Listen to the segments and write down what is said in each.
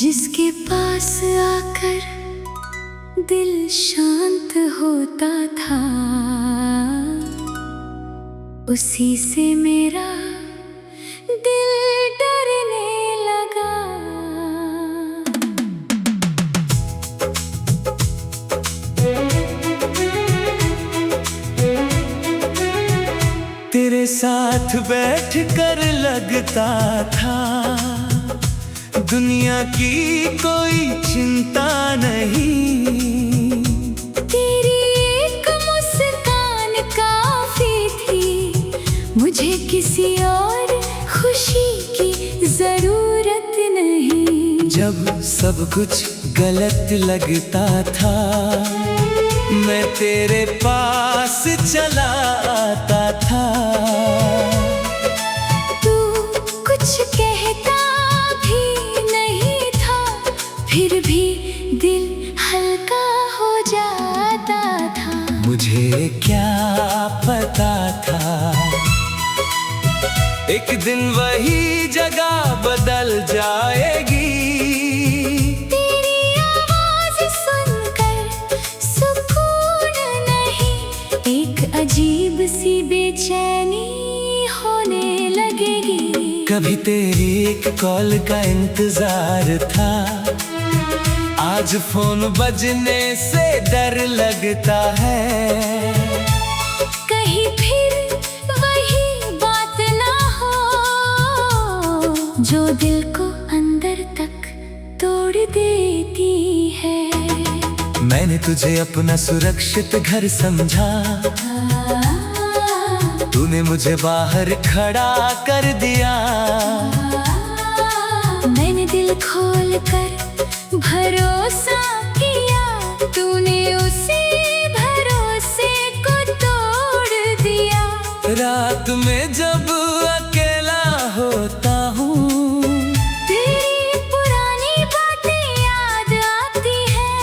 जिसके पास आकर दिल शांत होता था, उसी से मेरा दिल डरने लगा। तेरे साथ बैठकर लगता था दुनिया की कोई चिंता नहीं। तेरी एक मुस्कान काफी थी, मुझे किसी और खुशी की जरूरत नहीं। जब सब कुछ गलत लगता था, मैं तेरे पास चला आता था। तू कुछ कहता भी नहीं था, फिर भी दिल हल्का हो जाता था। मुझे क्या पता था एक दिन वही जगह बदल जाएगी। तेरी आवाज सुनकर सुकून नहीं, एक अजीब सी बेचैनी होने लगेगी। कभी तेरी एक कॉल का इंतजार था, आज फोन बजने से डर लगता है। कहीं फिर वही बात ना हो, जो दिल को अंदर तक तोड़ देती है। मैंने तुझे अपना सुरक्षित घर समझा, तूने मुझे बाहर खड़ा कर दिया। मैंने दिल खोल कर भरोसा किया, तूने उसी भरोसे को तोड़ दिया। रात में जब अकेला होता हूँ, तेरी पुरानी बातें याद आती है।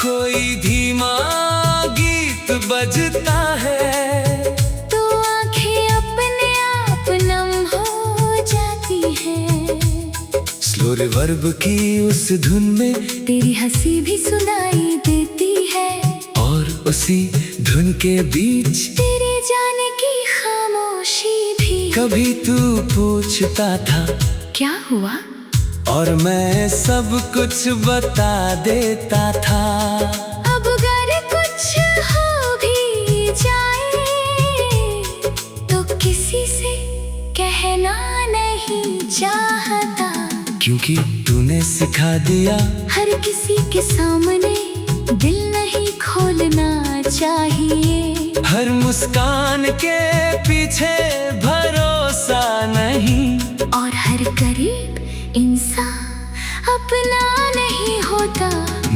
कोई धीमा गीत बजता है, तो आंखें अपने आप नम हो जाती है। स्लो रिवर्ब की उस धुन में तेरी हंसी भी सुनाई देती है, और उसी धुन के बीच तेरे जाने की खामोशी भी। कभी तू पूछता था क्या हुआ, और मैं सब कुछ बता देता था। अब अगर कुछ हो भी जाए, तो किसी से कहना नहीं चाहता। क्योंकि तूने सिखा दिया हर किसी के सामने दिल नहीं खोलना चाहिए। हर मुस्कान के पीछे भरोसा नहीं, और हर करीब इंसान अपना नहीं होता।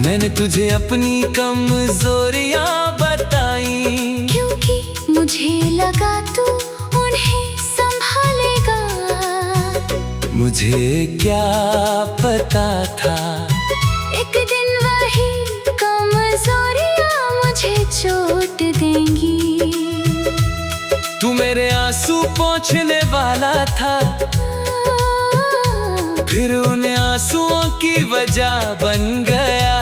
मैंने तुझे अपनी कमजोरियां बताई, क्योंकि मुझे लगा तू उन्हें संभालेगा। मुझे क्या पता था एक दिन वही कमजोरियां मुझे चोट देंगी। तू मेरे आंसू पोंछने वाला था, फिर उन आंसुओं की वजह बन गया।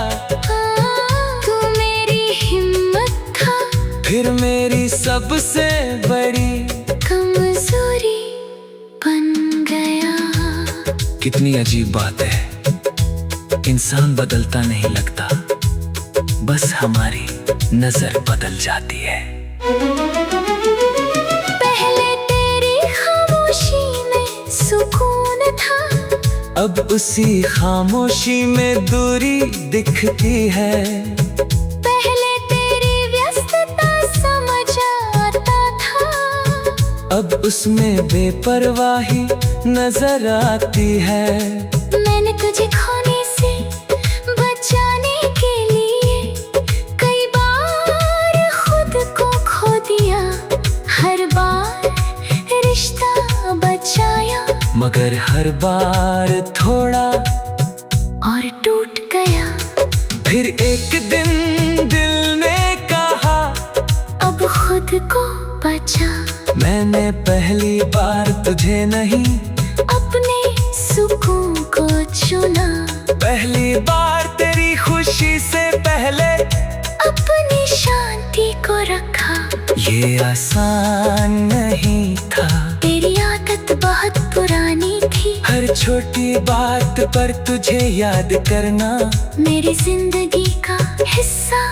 तू मेरी हिम्मत था, फिर मेरी सबसे बड़ी कमजोरी बन गया। कितनी अजीब बात है, इंसान बदलता नहीं लगता, बस हमारी नजर बदल जाती है। पहले तेरी खामोशी में सुकून था, अब उसी खामोशी में दूरी दिखती है। पहले तेरी व्यस्तता समझ आता था, अब उसमें बेपरवाही नजर आती है। मैंने तुझे खोने से बचाने के लिए कई बार खुद को खो दिया। हर बार रिश्ता बचाया, मगर हर बार थोड़ा और टूट गया। फिर एक दिन दिल ने कहा अब खुद को बचा। मैंने पहली बार तुझे नहीं अपने सुकून को चुन पहली बार तेरी खुशी से पहले अपनी शांति को रखा। ये आसान नहीं था, तेरी आदत बहुत पुरानी थी। हर छोटी बात पर तुझे याद करना मेरी जिंदगी का हिस्सा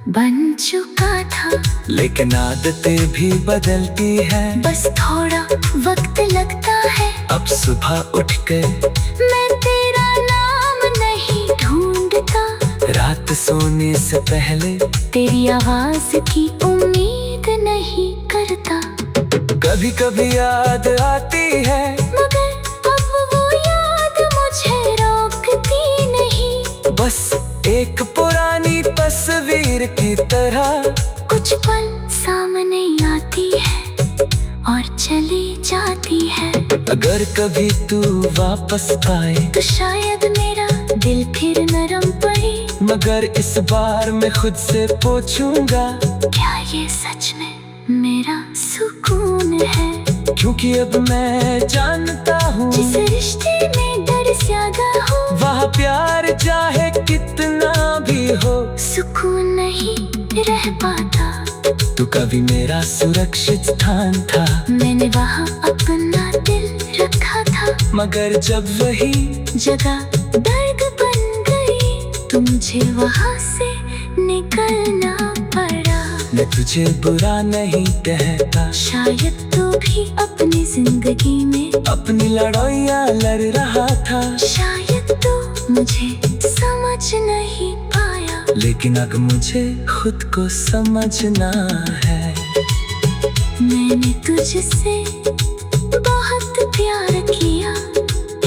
बन चुका था। लेकिन आदतें भी बदलती है, बस थोड़ा वक्त लगता है। अब सुबह उठ कर मैं तेरा नाम नहीं ढूंढता, रात सोने से पहले तेरी आवाज की उम्मीद नहीं करता। कभी कभी याद आती है, मगर अब वो याद मुझे रोकती नहीं। बस एक पुरानी तस्वीर की तरह कुछ पल सामने आती है और चली जाती है। अगर कभी तू वापस आए तो शायद मेरा दिल फिर नरम पड़े। मगर इस बार मैं खुद से पूछूंगा, क्या ये सच में मेरा सुकून है? क्योंकि अब मैं जानता हूँ जिस रिश्ते में डर ज्यादा हो, वहाँ प्यार चाहे कितना भी हो, सुकून नहीं रह पाता। तू कभी मेरा सुरक्षित स्थान था, मैंने वहाँ अपना दिल रखा था। मगर जब वही जगह दर्द बन गई, तो मुझे वहाँ से निकलना पड़ा। मैं तुझे बुरा नहीं कहता, शायद तू भी अपनी जिंदगी में अपनी लड़ाइयाँ लड़ रहा था। शायद तू मुझे समझ नहीं पाया, लेकिन अब मुझे खुद को समझना है। मैंने तुझसे बहुत प्यार किया,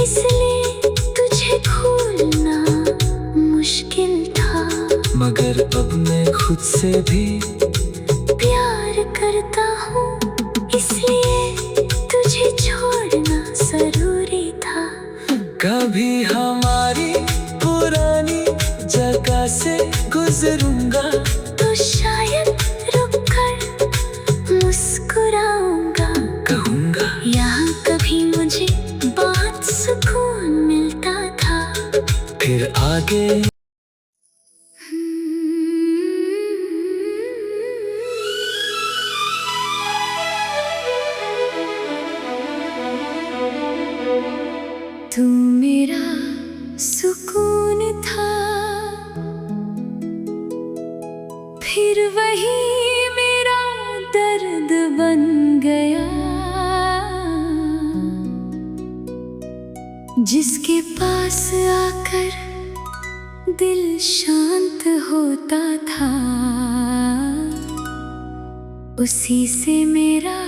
इसलिए तुझे भूलना मुश्किल था। मगर अब मैं खुद से भी प्यार करता हूँ, इसलिए तुझे छोड़ना जरूरी था। कभी हमारी पुरानी जगह से गुजरूंगा, तो शायद रुककर मुस्कुराऊंगा। कहूँगा यहाँ कभी मुझे बहुत सुकून मिलता था। फिर आगे तू मेरा सुकून था, फिर वही मेरा दर्द बन गया। जिसके पास आकर दिल शांत होता था, उसी से मेरा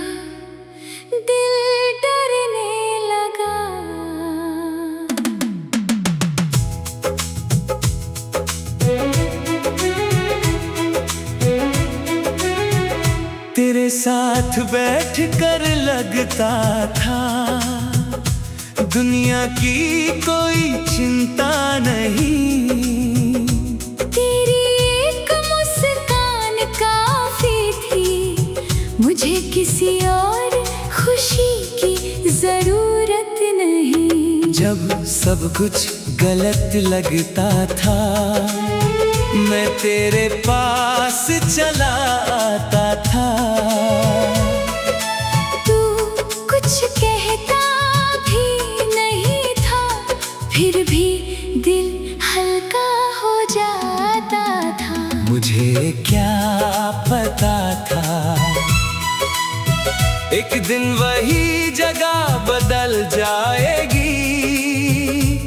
दिल डरने लगा। तेरे साथ बैठ कर लगता था दुनिया की कोई चिंता नहीं। तेरी एक मुस्कान काफी थी, मुझे किसी और खुशी की जरूरत नहीं। जब सब कुछ गलत लगता था, मैं तेरे पास चला आता था। तू कुछ कहता भी नहीं था, फिर भी दिल हल्का हो जाता था। मुझे क्या पता था एक दिन वही जगह बदल जाएगी।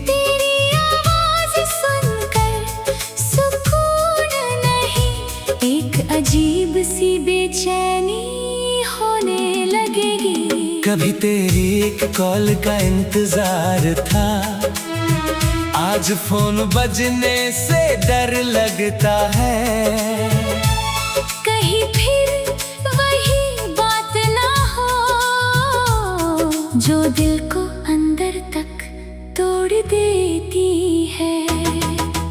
तेरी आवाज सुनकर सुकून नहीं, एक अजीब सी बेचैनी होने लगेगी। कभी तेरी एक कॉल का इंतजार था, आज फोन बजने से डर लगता है। कहीं फिर वही बात ना हो, जो दिल को अंदर तक तोड़ देती है।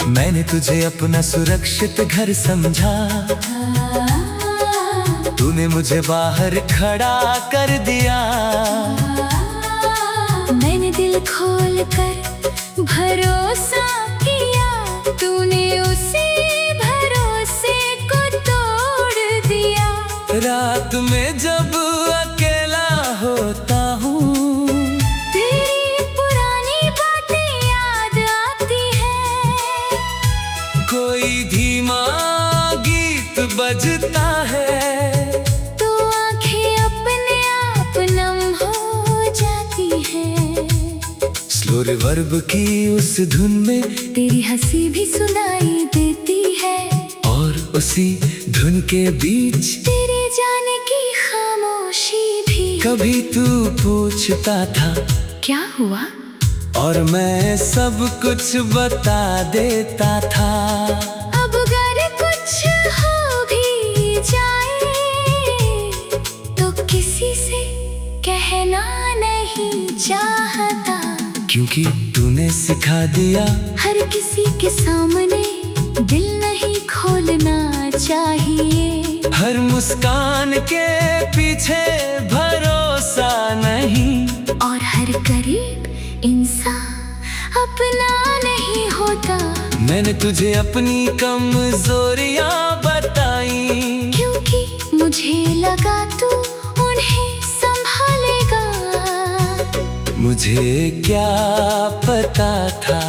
मैंने तुझे अपना सुरक्षित घर समझा, तूने मुझे बाहर खड़ा कर दिया। मैंने दिल खोल कर भरोसा किया तूने उसी भरोसे को तोड़ दिया। रात में जब अकेला होता हूँ, तेरी पुरानी बातें याद आती है। कोई धीमा गीत बजता है, तो आंखें अपने आप नम हो जाती है। स्लो रिवर्ब की उस धुन में तेरी हंसी भी सुनाई देती है, और उसी धुन के बीच तेरे जाने की खामोशी भी। कभी तू पूछता था क्या हुआ, और मैं सब कुछ बता देता था। अब अगर कुछ हो भी जाए तो किसी से कहना नहीं चाहता, क्योंकि तूने सिखा दिया हर किसी के सामने दिल नहीं खोलना चाहिए। हर मुस्कान के पीछे भरोसा नहीं, और हर करीब इंसान अपना नहीं होता। मैंने तुझे अपनी कमजोरियां बताई, क्योंकि मुझे लगा तू उन्हें संभालेगा। मुझे क्या पता था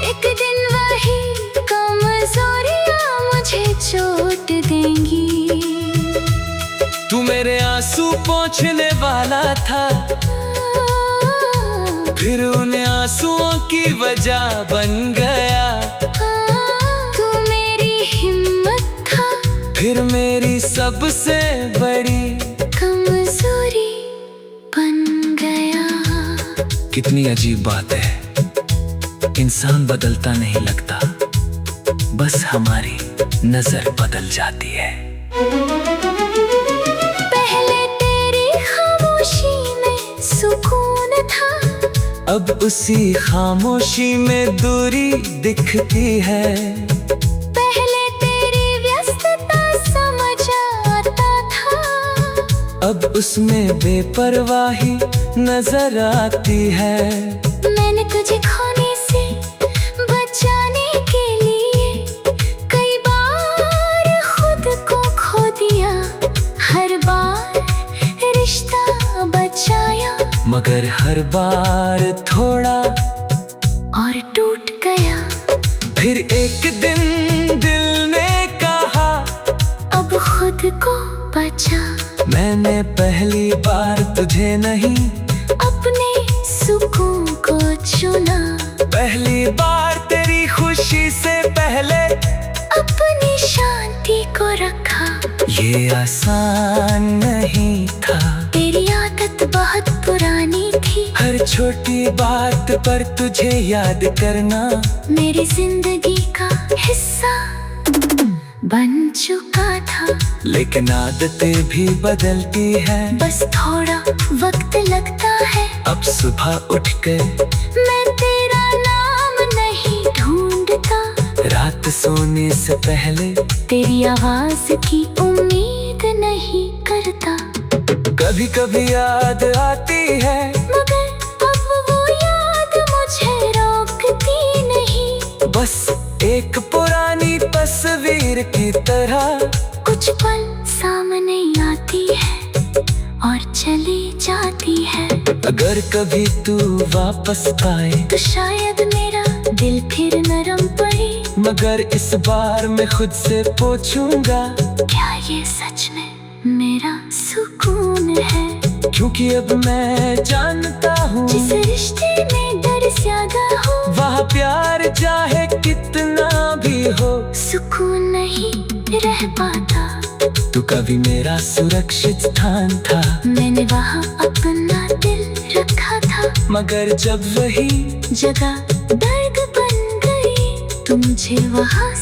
एक दिन वही कमजोरियां मुझे चोट देंगी। तू मेरे आंसू पोंछने वाला था, फिर उन आंसुओं की वजह बन गया। तू मेरी हिम्मत था, फिर मेरी सबसे बड़ी कमजोरी बन गया। कितनी अजीब बात है, इंसान बदलता नहीं लगता, बस हमारी नजर बदल जाती है। पहले तेरी खामोशी में सुकून था, अब उसी खामोशी में दूरी दिखती है। पहले तेरी व्यस्तता समझ आता था, अब उसमें बेपरवाही नजर आती है। मैंने तुझे खोने से बचाने के लिए कई बार खुद को खो दिया। हर बार रिश्ता बचाया, मगर हर बार थोड़ा और टूट गया। फिर एक दिन दिल ने कहा अब खुद को बचा। मैंने पहली बार तुझे नहीं, अपने सुकून को चुना। पहली बार तेरी खुशी से पहले अपनी शांति को रखा। ये आसान नहीं था, तेरी आदत बहुत पुरानी थी। हर छोटी बात पर तुझे याद करना मेरी जिंदगी का हिस्सा बन चुका था। लेकिन आदतें भी बदलती है, बस थोड़ा वक्त लगता है। अब सुबह उठ कर मैं तेरा नाम नहीं ढूंढता, रात सोने से पहले तेरी आवाज की उम्मीद नहीं करता। कभी कभी याद आती है, मगर अब वो याद मुझे रोकती नहीं। बस एक पुरानी तस्वीर की तरह कुछ पल सामने आती है और चली जाती है। अगर कभी तू वापस आए तो शायद मेरा दिल फिर नरम पड़े। मगर इस बार मैं खुद से पूछूंगा, क्या ये सच में मेरा सुकून है? क्योंकि अब मैं जानता हूँ जिस रिश्ते में डर ज्यादा हो, वहाँ प्यार चाहे कितना भी हो, सुकून नहीं रह पाता। तू कभी मेरा सुरक्षित स्थान था, मैंने वहाँ अपना दिल रखा था। मगर जब वही जगह दर्द बन गई, तो मुझे वहाँ